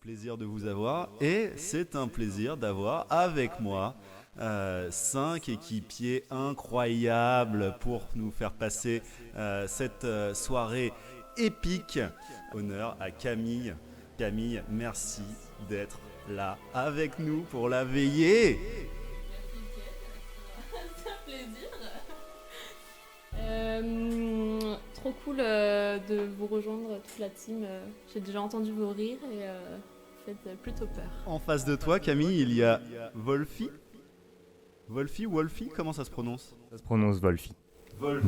plaisir de vous avoir et c'est un plaisir d'avoir avec moi 5 équipiers incroyables pour nous faire passer cette soirée épique. Honneur à Camille. Camille, merci d'être là avec nous pour la veillée. Merci Étienne. C'est un plaisir. Trop cool de vous rejoindre, toute la team. J'ai déjà entendu vos rires et vous faites plutôt peur. En face de toi, Camille, il y a Wolfie. Wolfie, comment ça se prononce? Ça se prononce Wolfie. Wolf.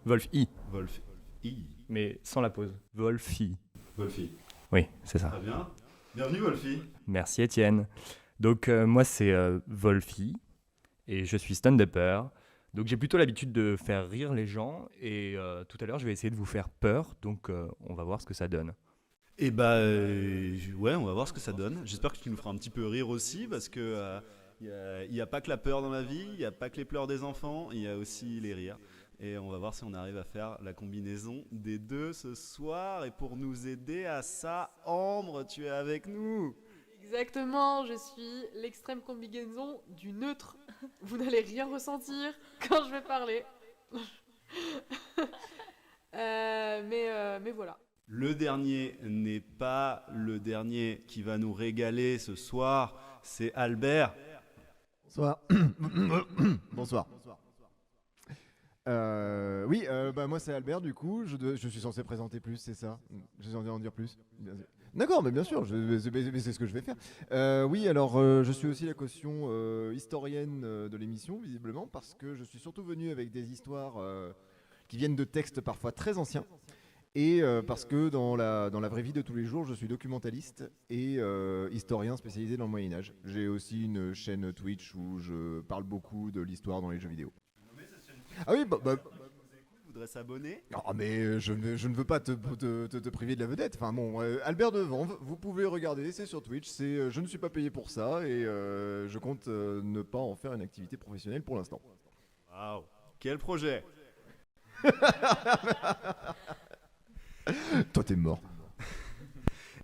Wolfie, Wolfie. mais sans la pause. Wolfie. Wolfie. Oui, c'est ça. Très bien. Bienvenue Wolfie. Merci Étienne. Donc moi c'est Wolfie et je suis stand-upper. Donc j'ai plutôt l'habitude de faire rire les gens et tout à l'heure je vais essayer de vous faire peur. Donc on va voir ce que ça donne. Et bah ouais, on va voir ce que ça donne. J'espère que tu nous feras un petit peu rire aussi parce que il y a pas que la peur dans la vie, il y a pas que les pleurs des enfants, il y a aussi les rires. Et on va voir si on arrive à faire la combinaison des deux ce soir. Et pour nous aider à ça, Ambre, tu es avec nous. Exactement, je suis l'extrême combinaison du neutre. Vous n'allez rien ressentir quand je vais parler. Mais voilà. Le dernier n'est pas le dernier qui va nous régaler ce soir, c'est Albert. Bonsoir. Bonsoir. Oui, moi c'est Albert du coup, je suis censé présenter plus, c'est ça? Je suis censé en dire plus? D'accord, mais bien sûr, mais c'est ce que je vais faire. Oui, alors je suis aussi la caution historienne de l'émission, visiblement, parce que je suis surtout venu avec des histoires qui viennent de textes parfois très anciens. Et parce que dans la vraie vie de tous les jours, je suis documentaliste et historien spécialisé dans le Moyen-Âge. J'ai aussi une chaîne Twitch où je parle beaucoup de l'histoire dans les jeux vidéo. Ah oui, Voudrais s'abonner. ah, mais je ne veux pas te priver de la vedette. Enfin bon, Albert Devant, vous pouvez regarder, c'est sur Twitch. Je ne suis pas payé pour ça et je compte ne pas en faire une activité professionnelle pour l'instant. Waouh, quel projet. Toi, t'es mort.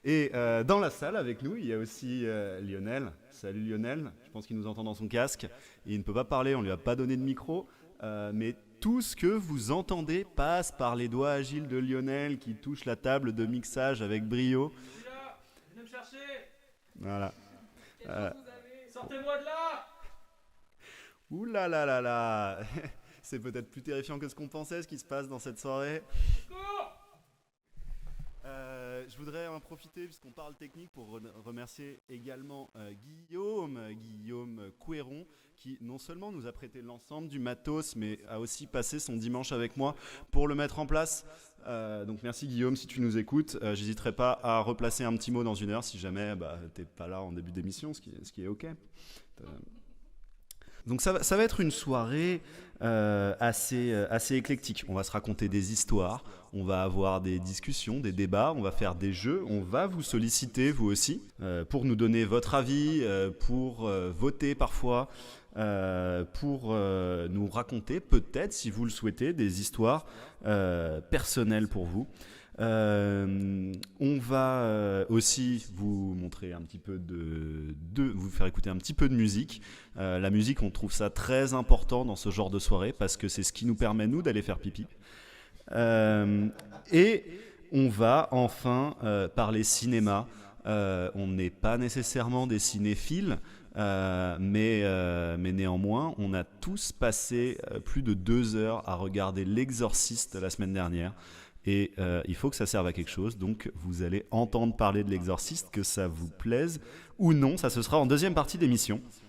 Et dans la salle avec nous, il y a aussi Lionel. Salut Lionel, je pense qu'il nous entend dans son casque. Il ne peut pas parler, on lui a pas donné de micro. Mais tout ce que vous entendez passe par les doigts agiles de Lionel qui touche la table de mixage avec brio. Je suis là, venez me chercher. Voilà. Sortez-moi de là. Ouh là là là là. C'est peut-être plus terrifiant que ce qu'on pensait, ce qui se passe dans cette soirée. Cours. Je voudrais en profiter, puisqu'on parle technique, pour remercier également Guillaume Couéron, qui non seulement nous a prêté l'ensemble du matos, mais a aussi passé son dimanche avec moi pour le mettre en place. Donc merci Guillaume, si tu nous écoutes. J'hésiterai pas à replacer un petit mot dans 1 heure, si jamais t'es pas là en début d'émission, ce qui est ok. Donc ça va être une soirée assez éclectique. On va se raconter des histoires, on va avoir des discussions, des débats, on va faire des jeux, on va vous solliciter vous aussi pour nous donner votre avis, pour voter parfois, pour nous raconter peut-être, si vous le souhaitez, des histoires personnelles pour vous. On va aussi vous montrer un petit peu vous faire écouter un petit peu de musique. La musique, on trouve ça très important dans ce genre de soirée parce que c'est ce qui nous permet nous d'aller faire pipi. Et on va enfin parler cinéma. On n'est pas nécessairement des cinéphiles, mais néanmoins, on a tous passé plus de 2 heures à regarder L'Exorciste la semaine dernière. Et il faut que ça serve à quelque chose, donc vous allez entendre parler de l'Exorciste, que ça vous plaise ou non, ça ce sera en deuxième partie d'émission.